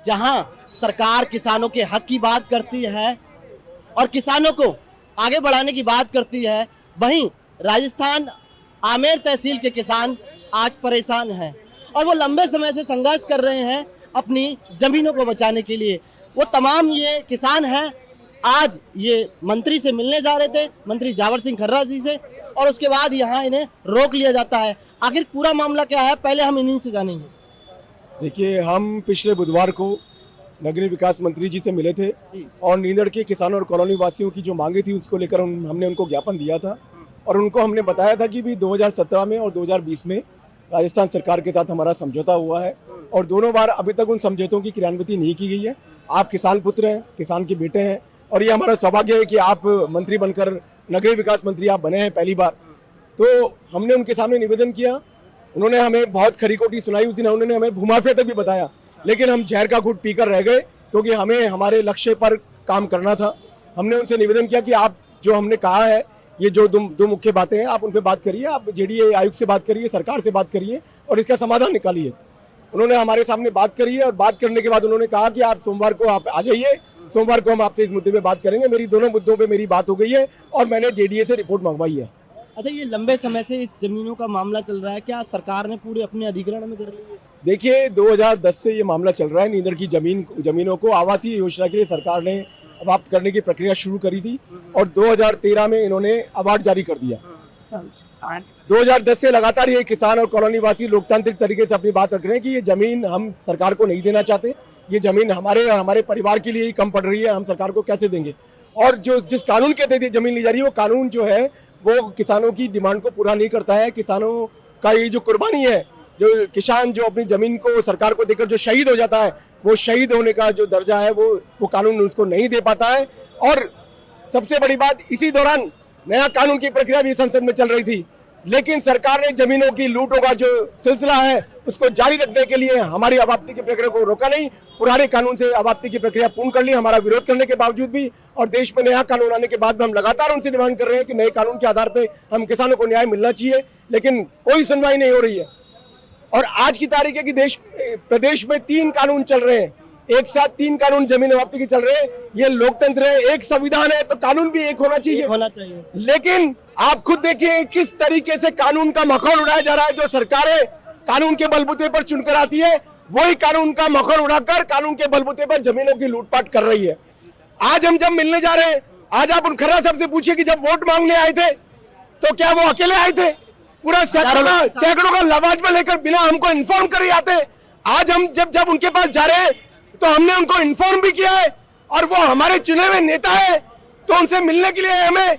जहां सरकार किसानों के हक की बात करती है और किसानों को आगे बढ़ाने की बात करती है, वहीं राजस्थान आमेर तहसील के किसान आज परेशान हैं और वो लंबे समय से संघर्ष कर रहे हैं अपनी ज़मीनों को बचाने के लिए। वो तमाम ये किसान हैं, आज ये मंत्री से मिलने जा रहे थे, मंत्री जावर सिंह खर्रा जी से, और उसके बाद यहाँ इन्हें रोक लिया जाता है। आखिर पूरा मामला क्या है, पहले हम इन्हीं से जानेंगे। देखिए, हम पिछले बुधवार को नगरीय विकास मंत्री जी से मिले थे और नींदड़ के किसानों और कॉलोनी वासियों की जो मांगे थी उसको लेकर हमने उनको ज्ञापन दिया था और उनको हमने बताया था कि भी 2017 में और 2020 में राजस्थान सरकार के साथ हमारा समझौता हुआ है और दोनों बार अभी तक उन समझौतों की क्रियान्विति नहीं की गई है। आप किसान पुत्र हैं, किसान के बेटे हैं और ये हमारा सौभाग्य है कि आप मंत्री बनकर नगरीय विकास मंत्री आप बने हैं पहली बार। तो हमने उनके सामने निवेदन किया, उन्होंने हमें बहुत खरी खोटी सुनाई। उस दिन उन्होंने हमें भूमाफिया तक भी बताया, लेकिन हम जहर का घूंट पीकर रह गए क्योंकि हमें हमारे लक्ष्य पर काम करना था। हमने उनसे निवेदन किया कि आप जो हमने कहा है, ये जो दो मुख्य बातें हैं, आप उन पर बात करिए, आप जेडीए आयुक्त से बात करिए, सरकार से बात करिए और इसका समाधान निकालिए। उन्होंने हमारे सामने बात करी है और बात करने के बाद उन्होंने कहा कि आप सोमवार को आप आ जाइए, सोमवार को हम आपसे इस मुद्दे पे बात करेंगे। मेरी दोनों मुद्दों पे मेरी बात हो गई है और मैंने जेडीए से रिपोर्ट मंगवाई है। अच्छा, ये लंबे समय से इस जमीनों का मामला चल रहा है, क्या सरकार ने पूरे अपने अधिग्रहण में कर ली है? देखिए, 2010 से ये मामला चल रहा है। नींदड़ की जमीनों को आवासीय योजना के लिए सरकार ने अवाप्त करने की प्रक्रिया शुरू करी थी और 2013 में इन्होंने अवार्ड जारी कर दिया। 2010 से लगातार ये किसान और कॉलोनी वासी लोकतांत्रिक तरीके से अपनी बात रख रहे हैं कि ये जमीन हम सरकार को नहीं देना चाहते, ये जमीन हमारे परिवार के लिए ही कम पड़ रही है, हम सरकार को कैसे देंगे। और जो जिस कानून के तहत जमीन ली जा रही है वो कानून जो है वो किसानों की डिमांड को पूरा नहीं करता है। किसानों का ये जो कुर्बानी है, जो किसान जो अपनी जमीन को सरकार को देकर जो शहीद हो जाता है, वो शहीद होने का जो दर्जा है वो कानून उसको नहीं दे पाता है। और सबसे बड़ी बात, इसी दौरान नया कानून की प्रक्रिया भी संसद में चल रही थी, लेकिन सरकार ने जमीनों की लूटों का जो सिलसिला है उसको जारी रखने के लिए हमारी अवाप्ति की प्रक्रिया को रोका नहीं, पुराने कानून से अवाप्ति की प्रक्रिया पूर्ण कर ली। हमारा विरोध करने के बावजूद भी और देश में नया कानून आने के बाद भी हम लगातार उनसे डिमांड कर रहे हैं कि नए कानून के आधार पर हम किसानों को न्याय मिलना चाहिए, लेकिन कोई सुनवाई नहीं हो रही है। और आज की तारीख है कि प्रदेश में 3 कानून चल रहे हैं, एक साथ 3 कानून जमीन अवाप्ति के चल रहे हैं। ये लोकतंत्र है, एक संविधान है, तो कानून भी एक होना चाहिए। लेकिन आप खुद देखिए किस तरीके से कानून का मखौल उड़ाया जा रहा है। जो सरकारें कानून के बलबूते पर चुनकर आती है, वही कानून का मखौल उड़ाकर कानून के बलबूते पर जमीनों की लूटपाट कर रही है। आज हम जब मिलने जा रहे हैं, आज आप उन खर्रा साहब से पूछिए कि जब वोट मांगने आए थे तो क्या वो अकेले आए थे? पूरा सैकड़ों का लवाजमा लेकर बिना हमको इन्फॉर्म करे आते। आज हम जब उनके पास जा रहे हैं तो हमने उनको इन्फॉर्म भी किया है और वो हमारे चुने हुए नेता है, तो उनसे मिलने के लिए हमें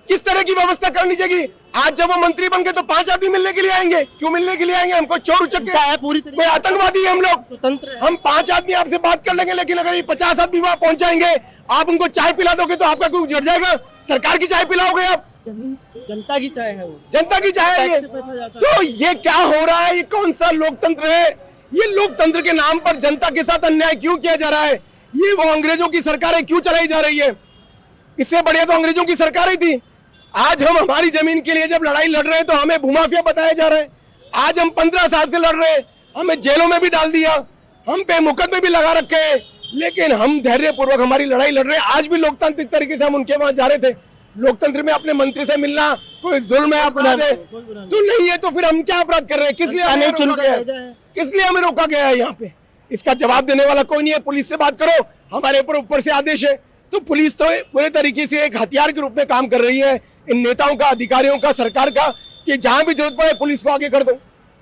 किस तरह की व्यवस्था करनी चाहिए। आज जब वो मंत्री बन गए तो 5 आदमी मिलने के लिए आएंगे। क्यों मिलने के लिए आएंगे? हमको चोर उचक्के है, पूरी कोई आतंकवादी है हम लोग स्वतंत्र। हम 5 आदमी आपसे बात कर लेंगे, लेकिन अगर ये 50 आदमी वहां पहुंच जाएंगे, आप उनको चाय पिला दोगे तो आपका कोई उजड़ जाएगा? सरकार की चाय पिलाओगे आप? जनता की चाय है, वो जनता की चाय है। तो ये क्या हो रहा है? ये कौन सा लोकतंत्र है? ये लोकतंत्र के नाम पर जनता के साथ अन्याय क्यों किया जा रहा है? ये वो अंग्रेजों की सरकारें क्यों चलाई जा रही है? इससे बढ़िया तो अंग्रेजों की सरकारें थी। आज हम हमारी जमीन के लिए जब लड़ाई लड़ रहे हैं तो हमें भूमाफिया बताया जा रहा है। आज हम 15 साल से लड़ रहे हैं, हमें जेलों में भी डाल दिया, हम पे मुकदमे भी लगा रखे हैं, लेकिन हम धैर्य पूर्वक हमारी लड़ाई लड़ रहे हैं। आज भी लोकतांत्रिक तरीके से हम उनके वहां जा रहे थे। लोकतंत्र में अपने मंत्री से मिलना कोई जुल्म है, अपराध है तो नहीं है, तो फिर हम क्या अपराध कर रहे हैं? किस लिए हमें रोका गया है यहाँ पे? इसका जवाब देने वाला कोई नहीं है। पुलिस से बात करो, हमारे ऊपर से आदेश है। तो पुलिस तो पूरे तरीके से एक हथियार के रूप में काम कर रही है इन नेताओं का, अधिकारियों का, सरकार का, कि जहां भी जरूरत पड़े पुलिस को आगे कर दो।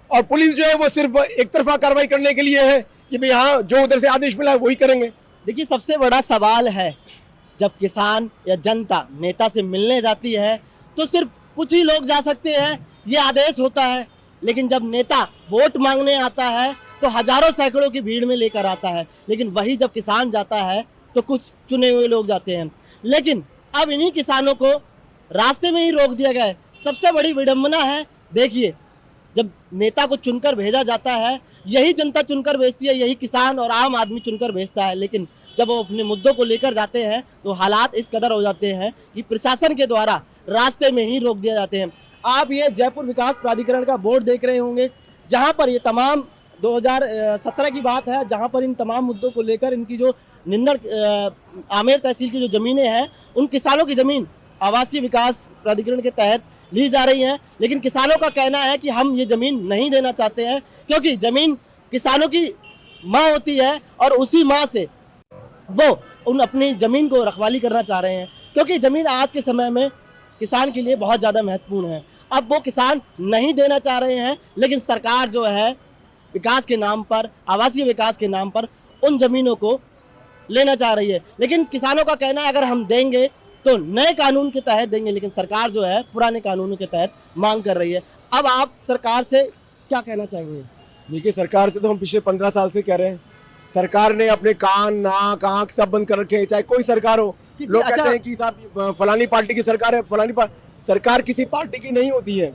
और पुलिस जो है वो सिर्फ एक तरफा कार्रवाई करने के लिए है कि भाई हाँ, जो उधर से आदेश मिला है वही करेंगे। देखिए, सबसे बड़ा सवाल है, जब किसान या जनता नेता से मिलने जाती है तो सिर्फ कुछ ही लोग जा सकते हैं, ये आदेश होता है। लेकिन जब नेता वोट मांगने आता है तो हजारों सैकड़ों की भीड़ में लेकर आता है, लेकिन वही जब किसान जाता है तो कुछ चुने हुए लोग जाते हैं। लेकिन अब इन्हीं किसानों को रास्ते में ही रोक दिया गया है। सबसे बड़ी विडंबना है, देखिए, जब नेता को चुनकर भेजा जाता है, यही जनता चुनकर भेजती है, यही किसान और आम आदमी चुनकर भेजता है, लेकिन जब वो अपने मुद्दों को लेकर जाते हैं तो हालात इस कदर हो जाते हैं कि प्रशासन के द्वारा रास्ते में ही रोक दिए जाते हैं। आप ये जयपुर विकास प्राधिकरण का बोर्ड देख रहे होंगे, जहां पर ये तमाम 2017 की बात है, जहां पर इन तमाम मुद्दों को लेकर इनकी जो निंदड़ आमेर तहसील की जो ज़मीनें हैं, उन किसानों की ज़मीन आवासीय विकास प्राधिकरण के तहत ली जा रही हैं, लेकिन किसानों का कहना है कि हम ये ज़मीन नहीं देना चाहते हैं, क्योंकि ज़मीन किसानों की माँ होती है और उसी माँ से वो उन अपनी ज़मीन को रखवाली करना चाह रहे हैं, क्योंकि ज़मीन आज के समय में किसान के लिए बहुत ज़्यादा महत्वपूर्ण है। अब वो किसान नहीं देना चाह रहे हैं, लेकिन सरकार जो है विकास के नाम पर, आवासीय विकास के नाम पर उन ज़मीनों को लेना चाह रही है। लेकिन किसानों का कहना है अगर हम देंगे तो नए कानून के तहत देंगे, लेकिन सरकार जो है पुराने कानूनों के तहत मांग कर रही है। अब आप सरकार से क्या कहना चाहेंगे? देखिए, सरकार से तो हम पिछले 15 साल से कह रहे हैं, सरकार ने अपने कान, नाक, आंख सब बंद कर रखे हैं, चाहे कोई सरकार हो। लोग कहते हैं कि साहब फलानी पार्टी की सरकार है, सरकार किसी पार्टी की नहीं होती है।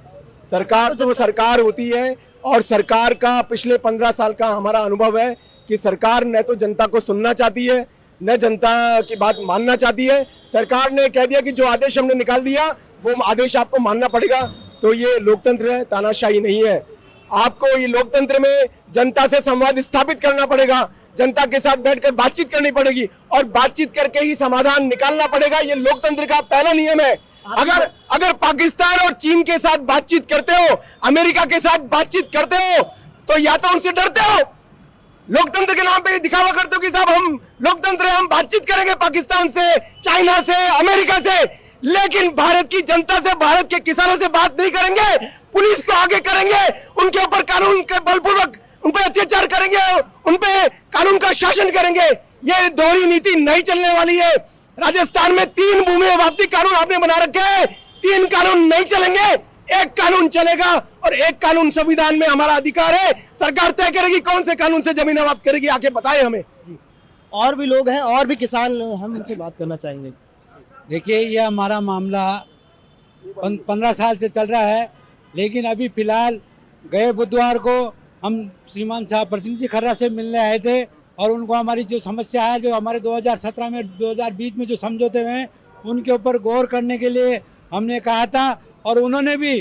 सरकार तो सरकार होती है, और सरकार का पिछले 15 साल का हमारा अनुभव है कि सरकार न तो जनता को सुनना चाहती है, न जनता की बात मानना चाहती है। सरकार ने कह दिया कि जो आदेश हमने निकाल दिया वो आदेश आपको मानना पड़ेगा। तो ये लोकतंत्र है, तानाशाही नहीं है। आपको ये लोकतंत्र में जनता से संवाद स्थापित करना पड़ेगा, जनता के साथ बैठकर बातचीत करनी पड़ेगी, और बातचीत करके ही समाधान निकालना पड़ेगा। ये लोकतंत्र का पहला नियम है। अगर पाकिस्तान और चीन के साथ बातचीत करते हो, अमेरिका के साथ बातचीत करते हो, तो या तो उनसे डरते हो, लोकतंत्र के नाम पे दिखावा करते हो कि साहब हम लोकतंत्र है, हम बातचीत करेंगे पाकिस्तान से, चाइना से, अमेरिका से, लेकिन भारत की जनता से, भारत के किसानों से बात नहीं करेंगे। पुलिस को आगे करेंगे, उनके ऊपर कानून के बलपूर्वक उन पर अत्याचार करेंगे, उन पे कानून का शासन करेंगे। ये दोहरी नीति नहीं चलने वाली है। राजस्थान में 3 भूमि वापसी कानून आपने बना रखे हैं, 3 कानून नहीं चलेंगे, एक कानून चलेगा, और एक कानून संविधान में हमारा अधिकार है। सरकार तय करेगी कौन से कानून से जमीन वापस करेगी, आके बताए हमें। और भी लोग हैं, और भी किसान, हम उनसे बात करना चाहेंगे। देखिए, ये हमारा मामला 15 साल से चल रहा है, लेकिन अभी फिलहाल गए बुधवार को हम श्रीमान साहब प्रसिद्ध जी खर्रा से मिलने आए थे, और उनको हमारी जो समस्या है, जो हमारे 2017 में 2020 में जो समझौते हुए हैं, उनके ऊपर गौर करने के लिए हमने कहा था। और उन्होंने भी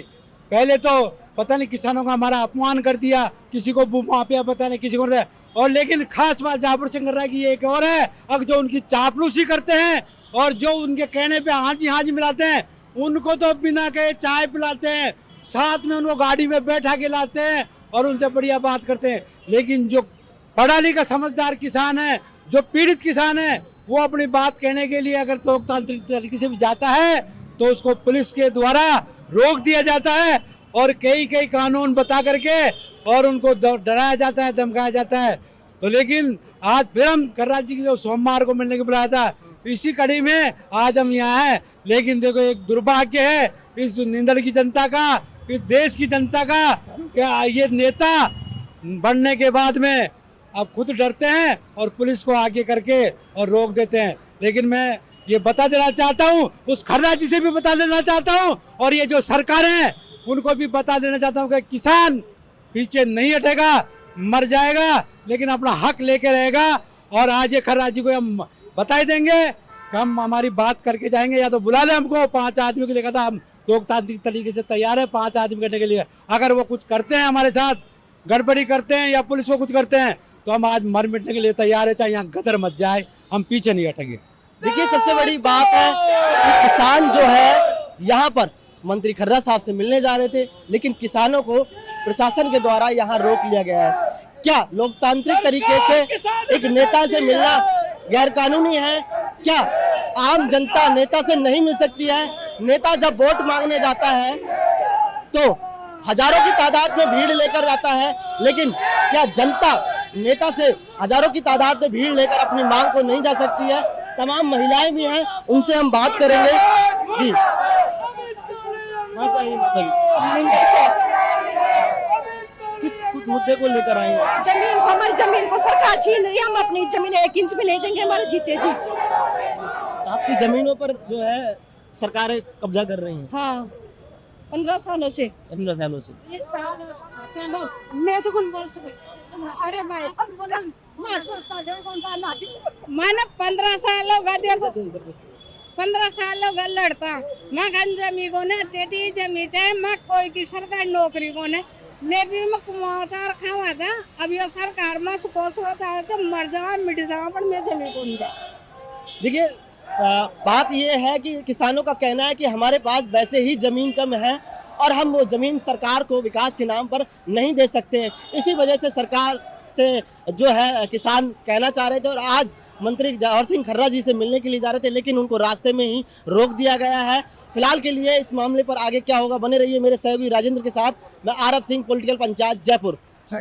पहले तो पता नहीं किसानों का हमारा अपमान कर दिया, किसी को माफिया पता नहीं, किसी को, और लेकिन खास बात जाफर सिंह खर्रा की एक और है, अब जो उनकी चापलूसी करते हैं और जो उनके कहने पे हाँ जी मिलाते हैं, उनको तो बिना कहे चाय पिलाते हैं, साथ में उनको गाड़ी में बैठा के लाते हैं और उनसे बढ़िया बात करते हैं। लेकिन जो पढ़ा लिखा समझदार किसान है, जो पीड़ित किसान है, वो अपनी बात कहने के लिए अगर लोकतांत्रिक तरीके से भी जाता है तो उसको पुलिस के द्वारा रोक दिया जाता है, और कई कानून बता करके और उनको डराया जाता है, धमकाया जाता है। तो लेकिन आज फिर हम खर्रा जी को सोमवार को मिलने को बुलाया था, इसी कड़ी में आज हम यहाँ हैं। लेकिन देखो, एक दुर्भाग्य है इस निंदड़ की जनता का, इस देश की जनता का, क्या ये नेता बनने के बाद में अब खुद डरते हैं और पुलिस को आगे करके और रोक देते हैं। लेकिन मैं ये बता देना चाहता हूँ, उस खर्रा जी से भी बता देना चाहता हूँ, और ये जो सरकार है उनको भी बता देना चाहता हूँ कि किसान पीछे नहीं हटेगा, मर जाएगा, लेकिन अपना हक लेके रहेगा। और आज ये खर्रा जी को हम बता ही देंगे कि हम हमारी बात करके जाएंगे, या तो बुला ले हमको, 5 आदमी को देखा था, हम लोकतांत्रिक तरीके से तैयार है 5 आदमी करने के लिए। अगर वो कुछ करते हैं हमारे साथ, गड़बड़ी करते हैं या पुलिस को कुछ करते हैं, तो हम आज मर मिटने के लिए तैयार है, चाहे यहाँ गदर मच जाए, हम पीछे नहीं हटेंगे। देखिए, सबसे बड़ी बात है कि किसान जो है यहाँ पर मंत्री खर्रा साहब से मिलने जा रहे थे, लेकिन किसानों को प्रशासन के द्वारा यहाँ रोक लिया गया है। क्या लोकतांत्रिक तरीके से एक नेता से मिलना गैर कानूनी है? क्या आम जनता नेता से नहीं मिल सकती है? नेता जब वोट मांगने जाता है तो हजारों की तादाद में भीड़ लेकर जाता है, लेकिन क्या जनता नेता से हजारों की तादाद में भीड़ लेकर अपनी मांग को नहीं जा सकती है? तमाम महिलाएं भी हैं, उनसे हम बात करेंगे। जी, किस मुद्दे को लेकर आए हैं? जमीन को, हमारी जमीन को सरकार छीन रही है, हम अपनी जमीन 1 इंच भी नहीं देंगे हमारे जीते जी। आपकी जमीनों पर जो है सरकारें कब्जा कर रही हैं। हाँ, 15 सालों से। 15 सालों से। चलो, मैं तो कौन बोल सकती? अरे भाई, मैंने 15 साल हो गए, देखो 15 साल हो गए लड़ता, मैं जमी को ने देती जमी चाहे मैं कोई की सरकारी नौकरी को ने ने भी मैं कुमार खावा था अब ये सरकार में सुकोस होता है तो मर जावा मिट जावा पर मैं जमीन को नहीं देखिए बात ये है कि किसानों का कहना है कि हमारे पास वैसे ही जमीन कम है और हम वो जमीन सरकार को विकास के नाम पर नहीं दे सकते हैं। इसी वजह से सरकार से जो है किसान कहना चाह रहे थे और आज मंत्री जवाहर सिंह खर्रा जी से मिलने के लिए जा रहे थे, लेकिन उनको रास्ते में ही रोक दिया गया है। फिलहाल के लिए इस मामले पर आगे क्या होगा, बने रहिए मेरे सहयोगी राजेंद्र के साथ। मैं आरफ सिंह, पॉलिटिकल पंचायत, जयपुर।